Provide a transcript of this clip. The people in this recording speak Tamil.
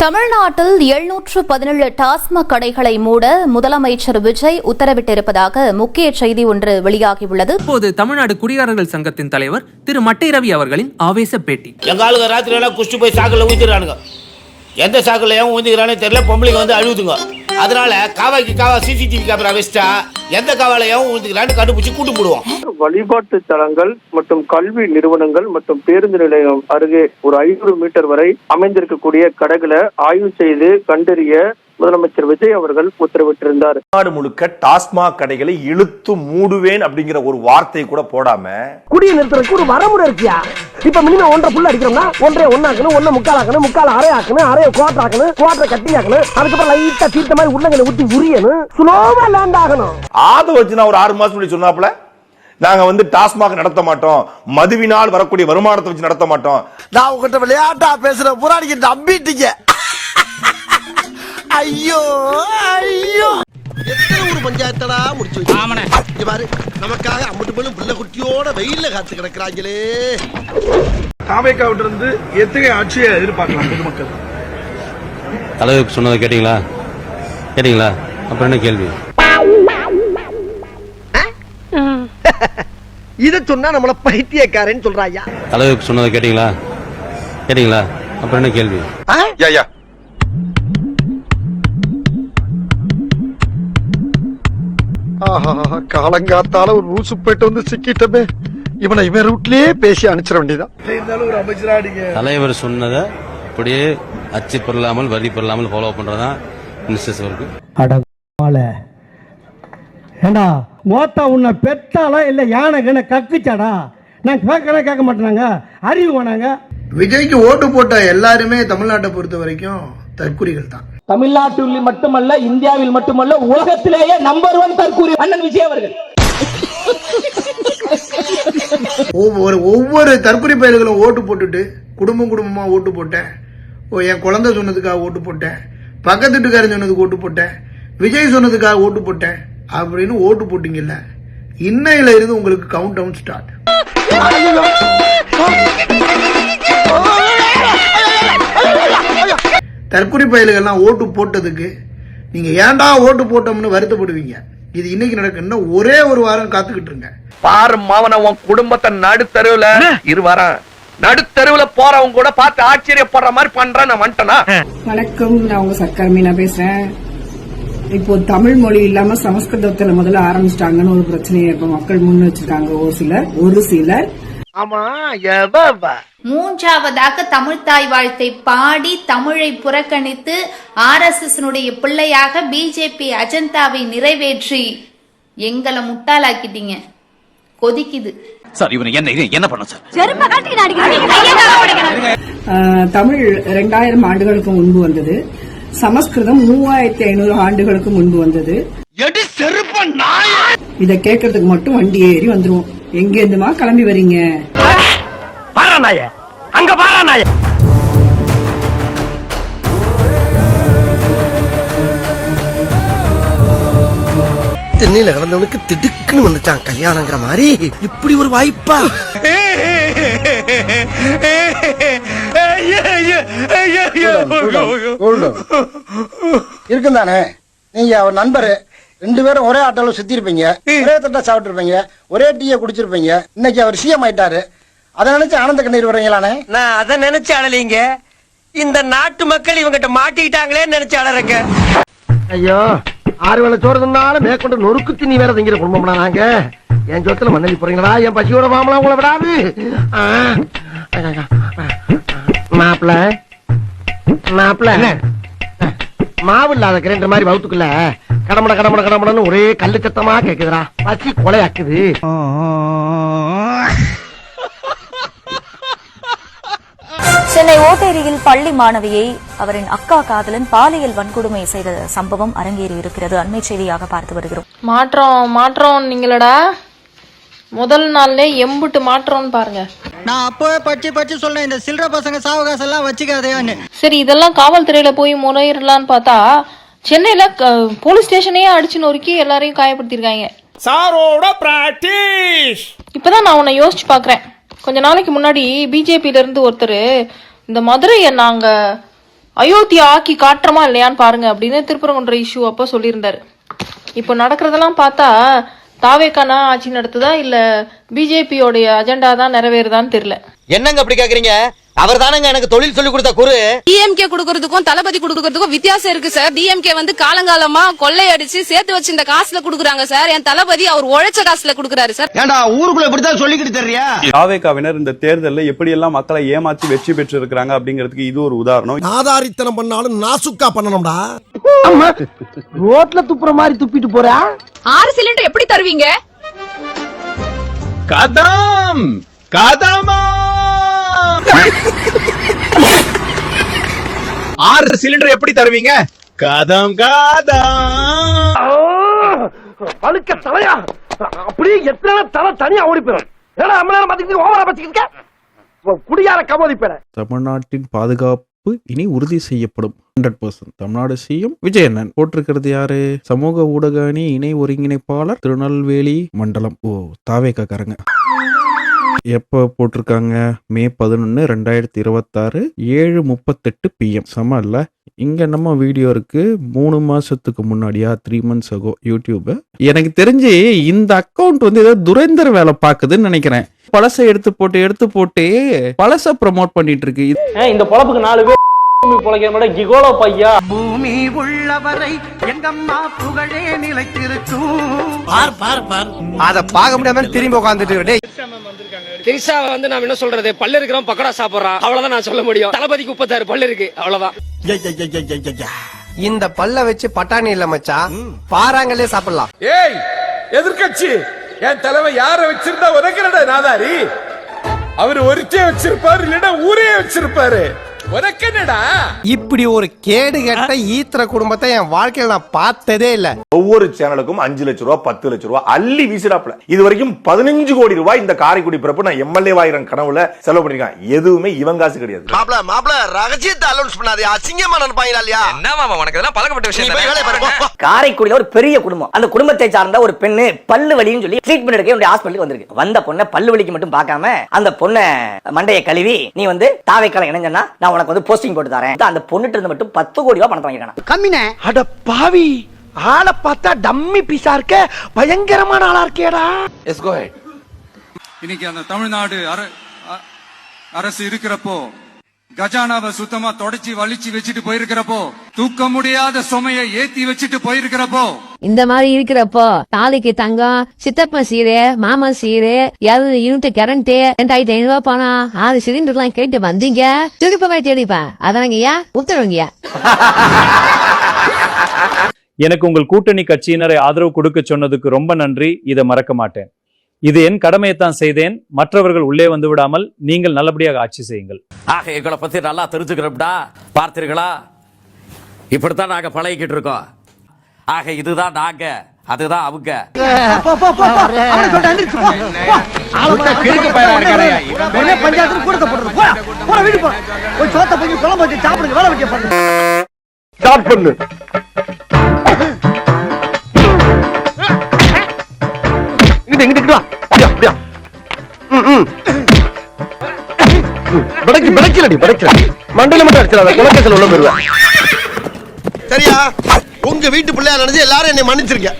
தமிழ்நாட்டில் 717 டாஸ்மாக் கடைகளை மூட முதலமைச்சர் விஜய் உத்தரவிட்டிருப்பதாக முக்கிய செய்தி ஒன்று வெளியாகியுள்ளது. இப்போது தமிழ்நாடு குடியாரர்கள் சங்கத்தின் தலைவர் திரு மட்டை ரவி அவர்களின் ஆவேச பேட்டி. எங்க ஆளுங்க ராத்திரி எல்லாம் குஷ்டி போய் சாக்கல்ல ஊத்திடுறானுங்க. எந்த சாக்கல்ல ஏன் ஊத்திக்கிறானே தெரியல, பொம்பளைங்க வந்து அழுதுங்க. அதனால காவாய்க்கு காவா சிசிடிவி கேமரா வச்சுட்டா எந்த காவால ஏன் ஊத்திக்கிறான்னு கண்டுபிடிச்சு கூட்டு போடுவோம். வழிபாட்டு தலங்கள் மற்றும் கல்வி நிறுவனங்கள் மற்றும் பேருந்து நிலையம் அருகே ஒரு 500 மீட்டர் வரை அமைந்திருக்கக்கூடிய கடைகளை ஆய்வு செய்து கண்டறிய முதலமைச்சர் விஜய் அவர்கள் உத்தரவிட்டிருந்தார். நாடு முழுக்க டாஸ்மாக் கடைகளை இழுத்து மூடுவேன் அப்படிங்கிற ஒரு வார்த்தை கூட போடாம குடியை நிறுத்துறதுக்கு ஒரு வரமுறை இருக்கியா? இப்ப மினிமம் 1.5 புல் அடிக்கிறோம்னா 1.5 ஆக்கணும், 1 முக்கால் ஆக்கணும், முக்கால் அரை ஆக்கணும், அரைய குவார்டர் ஆக்கணும், குவார்டர் கட்டி ஆக்கணும், அதுக்கப்புறம் லைட்டா தீர்த்த மாதிரி உள்ளங்களை ஊத்தி உரியணும், ஸ்லோவா லேண்ட் ஆகணும். ஆத வச்சுனா ஒரு 6 மாசம் முன்னாடி சொன்னாப்ல, நாங்க வந்து டாஸ்மாக் நடத்த மாட்டோம், மதுவினால் வரக்கூடிய வருமானத்தை வச்சு நடத்த மாட்டோம். நான் உங்ககிட்ட விளையாட்டா பேசுற புராணிக்கிட்ட அம்பிட்டீங்க. ஐயோ ஐயோ, எத்தனை ஒரு பஞ்சாயத்தடா முடிச்சு வச்சு பாரு. நமக்காக அம்பட்டு போலும் பிள்ளை குட்டியோட வெயில்ல காத்து கிடக்குறாங்களே. தாவேக்காவிட்ட இருந்து எத்தகைய ஆட்சியை எதிர்பார்க்கலாம் பொதுமக்கள்? தலைவர் சொன்னதை கேட்டீங்களா? அப்புறம் என்ன கேள்வி? இத சொன்னா நம்மள பைத்தியக்காரன்னு சொல்றாயா? தலைவர் சொன்னதை கேட்டீங்களா? அப்புறம் என்ன கேள்வி? காலங்காத்தால ஒரு ரூசு போயிட்டு வந்து சிக்கிட்டமே, இவனை இவன் ரூட்லயே பேசி அனுப்பிச்சிட வேண்டியதான். ஒரு அமைச்சரா நீங்க தலைவர் சொன்னதை அப்படியே அச்சு பெறலாமல் வரி பெறலாமல் ஃபாலோ பண்றதுதான் இருக்கு. ஏண்டா மோத்தா உன்னை பெத்தாலா இல்ல யானை கண்ண கக்குச்சாடா? நான் கேட்க மாட்டேனாங்க, அறிவு வேணாங்க. விஜய்க்கு ஓட்டு போட்ட எல்லாருமே தமிழ்நாட்டை பொறுத்த வரைக்கும் தற்குறிகள் தான். தமிழ்நாட்டில் மட்டுமல்ல, இந்தியாவில் மட்டுமல்ல, உலகத்திலேயே நம்பர் 1 தற்குறி அண்ணன் விஜய் அவர்கள். ஒவ்வொரு தற்குறி பயிர்களும் ஓட்டு போட்டுட்டு குடும்பமா ஓட்டு போட்டேன், என் குழந்தை சொன்னதுக்காக ஓட்டு போட்டேன், பக்கத்து வீட்டுக்காரன் சொன்னதுக்கு ஓட்டு போட்டேன், விஜய் சொன்னதுக்காக ஓட்டு போட்டேன் அப்படின்னு ஓட்டு போட்டீங்கல்ல, இன்னையில இருந்து உங்களுக்கு கவுண்ட் டவுன் ஸ்டார்ட். தற்குறி பயல்கள்லாம் ஓட்டு போட்டதுக்கு நீங்க ஏன்டா ஓட்டு போட்டோம்னு வருத்தப்படுவீங்க. இது இன்னைக்கு நடக்குன்னா ஒரே ஒரு வாரம் காத்துக்கிட்டு இருங்க. பாரு மாவன உன் குடும்பத்தை நடுத்தருவுல இருவாரன் நடுத்தருவுல போறவங்க கூட பார்த்து ஆச்சரியப்படுற மாதிரி பண்றேன். நான் வந்துட்டேனா? வணக்கம், நான் உங்க சர்க்கார் மீனா பேசுறேன். இப்போ தமிழ் மொழி இல்லாம சமஸ்கிருதத்துல முதல்ல ஆரம்பிச்சிட்டாங்கன்னு ஒரு பிரச்சனையை இப்ப மக்கள் முன் வச்சிருக்காங்க ஒரு சிலர். மூன்றாவதாக தமிழ் தாய் வாழ்த்தை பாடி தமிழை புறக்கணித்து RSS பிள்ளையாக பிஜேபி அஜெண்டாவை நிறைவேற்றி எங்களை முட்டாளாக்கிட்டீங்க. கொதிக்குது சார். இவன் என்ன பண்ண சார்? தமிழ் 2000 ஆண்டுகளுக்கு முன்பு வந்தது. சமஸ்கிருதம் 3500 ஆண்டுகளுக்கு முன்பு வந்தது. இத கேட்கறதுக்கு மட்டும் வண்டி ஏறி வந்துருவோம். எங்க இருந்துமா கிளம்பி வரீங்க? அங்க பாராநாய தென்னையில கிடந்தவனுக்கு திடுக்குன்னு வந்துச்சான் கல்யாணங்கிற மாதிரி. இப்படி ஒரு வாய்ப்பா? இருக்கும் தானே. நீங்க அவர் நண்பரு 2 பேரும் ஒரே ஆட்டோல சுத்தி இருப்பீங்க, ஒரே தட்டா சாப்பிட்டு இருப்பீங்க, ஒரே டீயை குடிச்சிருப்பீங்க. இன்னைக்கு அவர் சிஎம் ஆயிட்டாரு. அதை நினைச்சு ஆனந்த கண்ணீர் வர்றீங்களானே? நான் அதை நினைச்சு அழலீங்க, இந்த நாட்டு மக்கள் இவங்கிட்ட மாட்டிக்கிட்டாங்களே நினைச்சு அழறங்க. ஐயோ, 6 வேளை சோறு தின்னாலும் மேற்கொண்டு நொறுக்கு திணி வேற திங்கிற குடும்பம்னா நாங்க. என் சொத்துல மண்ணலி போறீங்களா? என் பசியோட மாமலாம் உங்களை விடாது. மாப்பிள்ள மாவு இல்லாத கிரைண்டர் மாதிரி வவுத்துக்குள்ள கடமடன்னு ஒரே கல்லு சத்தமா கேக்குதுடா. பசி கொலையாக்குது. சென்னை ஓட்டேரியில் பள்ளி மாணவியை அவரின் அக்கா காதலன் பாலியல் வன்கொடுமை செய்த சம்பவம் அரங்கேறி இருக்கிறது. அண்மை செய்தியாக பார்த்து வருகிறோம். மாற்றம் நீங்களடா முதல் நாள்ல எம்புட்டு மாற்றம்னு பாருங்க. நான் அப்பவே பச்சு சொல்றேன், இந்த சில்லற பசங்க சாவகாசம் எல்லாம் வச்சுக்காதேன்னு. சரி, இதெல்லாம் காவல்துறையில போய் முறையிடலான்னு பார்த்தா சென்னையில போலீஸ் ஸ்டேஷனையே அடிச்சு நொறுக்கி எல்லாரையும் காயப்படுத்திருக்காங்க. சாரோட பிராக்டிஸ். இப்பதான் நான் உன்னை யோசிச்சு பாக்குறேன். கொஞ்ச நாளைக்கு முன்னாடி பிஜேபியில இருந்து ஒருத்தர் இந்த மதுரையை நாங்க அயோத்தியா ஆக்கி காட்டுறமா இல்லையான்னு பாருங்க அப்படின்னு திருப்பரங்குன்ற இஷ்யூ அப்போ சொல்லியிருந்தாரு. இப்போ நடக்கிறதெல்லாம் பார்த்தா தாவேக்கானா ஆட்சி நடத்துதா இல்ல பிஜேபியோடைய அஜெண்டா தான் நிறைவேறுதான்னு தெரியல. என்னங்க அப்படி கேக்குறீங்க? அவர் தானங்க எனக்கு தொழில் சொல்லி கொடுத்த குரு. டிஎம்கே கொடுக்கறதுக்கும் தளபதி கொடுக்கறதுக்கும் வித்தியாசம் இருக்கு சார். டிஎம்கே வந்து காலங்காலமா கொள்ளையடிச்சு சேர்த்து வச்சு இந்த காசுல குடுக்குறாங்க சார். என் தளபதி அவர் உழைச்ச காசுல குடுக்குறாரு சார். ஏண்டா ஊருக்குள்ள இப்படித்தான் சொல்லிக்கிட்டு தெரியா? தாவேக்காவினர் இந்த தேர்தலில் எப்படி எல்லாம் மக்களை ஏமாற்றி வெற்றி பெற்று இருக்கிறாங்க அப்படிங்கிறதுக்கு இது ஒரு உதாரணம். நாதாரித்தனம் பண்ணாலும் நாசுக்கா பண்ணணும்டா. ரோட்ல துப்புற மாதிரி துப்பிட்டு போறா. 6 சிலிண்டர் எப்படி தருவீங்க? கதம் கதமா 6 சிலிண்டர் எப்படி தருவீங்க? கதம் கதம் பழுக்க தலையா அப்படியே எத்தனை தலை தனியா ஓடி போயிடும். ஏன்னா அம்மளால பாத்துக்கிட்டு ஓவரா பாத்துக்கிட்டு குடியார கமோதி பேர. தமிழ்நாட்டின் பாதுகாப்பு இனி உறுதி செய்யப்படும் 100%. தமிழ்நாடு சிஎம் விஜயண்ணன் போட்டிருக்கிறது யாரு? சமூக ஊடக அணி இணை ஒருங்கிணைப்பாளர் திருநெல்வேலி மண்டலம். ஓ தாவேக்காரங்க. எப்ப போட்டிருக்காங்க? மே 11, 2026 7:38 PM. சம இல்ல? இங்க நம்ம வீடியோ இருக்கு 3 மாசத்துக்கு முன்னாடியா 3 months ago யூடியூப். எனக்கு தெரிஞ்சு இந்த அக்கவுண்ட் வந்து ஏதோ துரைந்தர் வேலை பாக்குதுன்னு நினைக்கிறேன். பழசை எடுத்து போட்டு பழச ப்ரமோட் பண்ணிட்டு இருக்கு. இந்த பொழப்புக்கு 4 பேர் பொழைக்கிற கிகோலோ பையா. பூமி உள்ளவரை எங்கம்மா புகழே நிலைத்திருக்கும். அத பார்க்க முடியாம திரும்பி உட்காந்துட்டு திரிஷா வந்து நான் என்ன சொல்றது, பல்லு இருக்கிறோம் பக்கடா சாப்பிடுறான், அவ்வளவுதான் நான் சொல்ல முடியும். தளபதிக்கு 36 பல்லு இருக்கு, அவ்வளவுதான். இந்த பல்ல வச்சு பட்டாணி இல்ல மச்சான், பாறாங்களே சாப்பிடலாம். ஏய் எதிர்க்கட்சி, என் தலைவன் யார வச்சிருந்தா உனக்கு நாதாரி? அவர் ஒருத்தே வச்சிருப்பாரு, இல்லன்னா ஊரே வச்சிருப்பாரு. இப்படி ஒரு கேடு கெட்ட ஈத்திர குடும்பத்தை என் வாழ்க்கையில நான் பார்த்ததே இல்ல. ஒவ்வொரு சேனலுக்கும் 5 லட்சம் ரூபாய் 10 லட்சம் ரூபாய் அள்ளி வீசுறாப்ல. இது வரைக்கும் 15 கோடி ரூபாய் இந்த காரைக்குடி பிறப்பு நான் எம்எல்ஏ வாயிரம் கனவுல செலவு பண்ணிருக்கேன். எதுவுமே இவன் காசு கிடையாது. மாப்ள ரகசியத்தை அலௌன்ஸ் பண்ணாதே, அசிங்கமா நினைப்பாங்களா இல்லையா? என்ன மாமா உனக்கு இதெல்லாம் பழக்கப்பட்ட விஷயம். காரைக்குடியில ஒரு பெரிய குடும்பம். அந்த குடும்பத்தை சார்ந்த ஒரு பெண்ணு பல்லு வலின்னு சொல்லி ட்ரீட்மெண்ட் எடுக்க என்னுடைய ஹாஸ்பிட்டலுக்கு வந்திருக்கு. வந்த பொண்ணை பல்லு வலிக்கு மட்டும் பார்க்காம அந்த பொண்ணை மண்டையை கழுவி நீ வந்து தாவேக்கால இணைஞ்சனா நான் உனக்கு வந்து போஸ்டிங் போட்டு தரேன். அந்த பொண்ணுட்டு இருந்து மட்டும் 10 கோடி ரூபாய் பணத்தை வாங்கிட்டான். கம்மினே அட பாவி, ஆளை பார்த்தா டம்மி பீஸா இருக்க, பயங்கரமான ஆளா இருக்கேடா. எஸ் கோ ஹெட். இன்னைக்கு அந்த தமிழ்நாடு அரசு இருக்கிறப்போ கஜானாவை சுத்தமா தொடச்சி வலிச்சு வச்சுட்டு போயிருக்கிறப்போ, தூக்க முடியாத சுமையை ஏத்தி வச்சுட்டு போயிருக்கிறப்போ, இந்த மாதிரி இருக்கிறப்போ தாலிக்கு தங்கம், சித்தப்பா சீரு, மாமா சீரு, 2 யூனிட் கரண்ட், 2500 ரூபாய் பணம், 6 சிலிண்டர் எல்லாம் கேட்டு வந்தீங்க. திருப்பவே தேடிப்பா அதானங்கய்யா உத்தரவுங்கய்யா. எனக்கு உங்கள் கூட்டணி கட்சியினரை ஆதரவு கொடுக்க சொன்னதுக்கு ரொம்ப நன்றி. இதை மறக்க மாட்டேன். இது என் கடமையைத்தான் செய்தேன். மற்றவர்கள் உள்ளே வந்து விடாமல் நீங்கள் நல்லபடியாக ஆட்சி செய்யுங்கள். ஆக எங்களை பத்தி நல்லா தெரிஞ்சுக்கிறோம்டா. பார்த்தீர்களா, இப்படித்தான் நாங்க பழகிக்கிட்டு இருக்கோம். ஆக இதுதான் நாங்க, அதுதான் அவங்க. பஞ்சாயத்து கூட போடுறது வீடு போய் சோத்த போய் குழம்பு வச்சு சாப்பிடுங்க, வேலை வைக்க பாருங்க. ஸ்டார்ட் பண்ணு. இங்கிட்டு வா. அப்படியா மண்டல மட்டும் அடிச்சிடாத, குலக்கேசல் உள்ள போயிருவேன். சரியா? உங்க வீட்டு பிள்ளையா நினைச்சு எல்லாரும் என்னை மன்னிச்சிருக்க.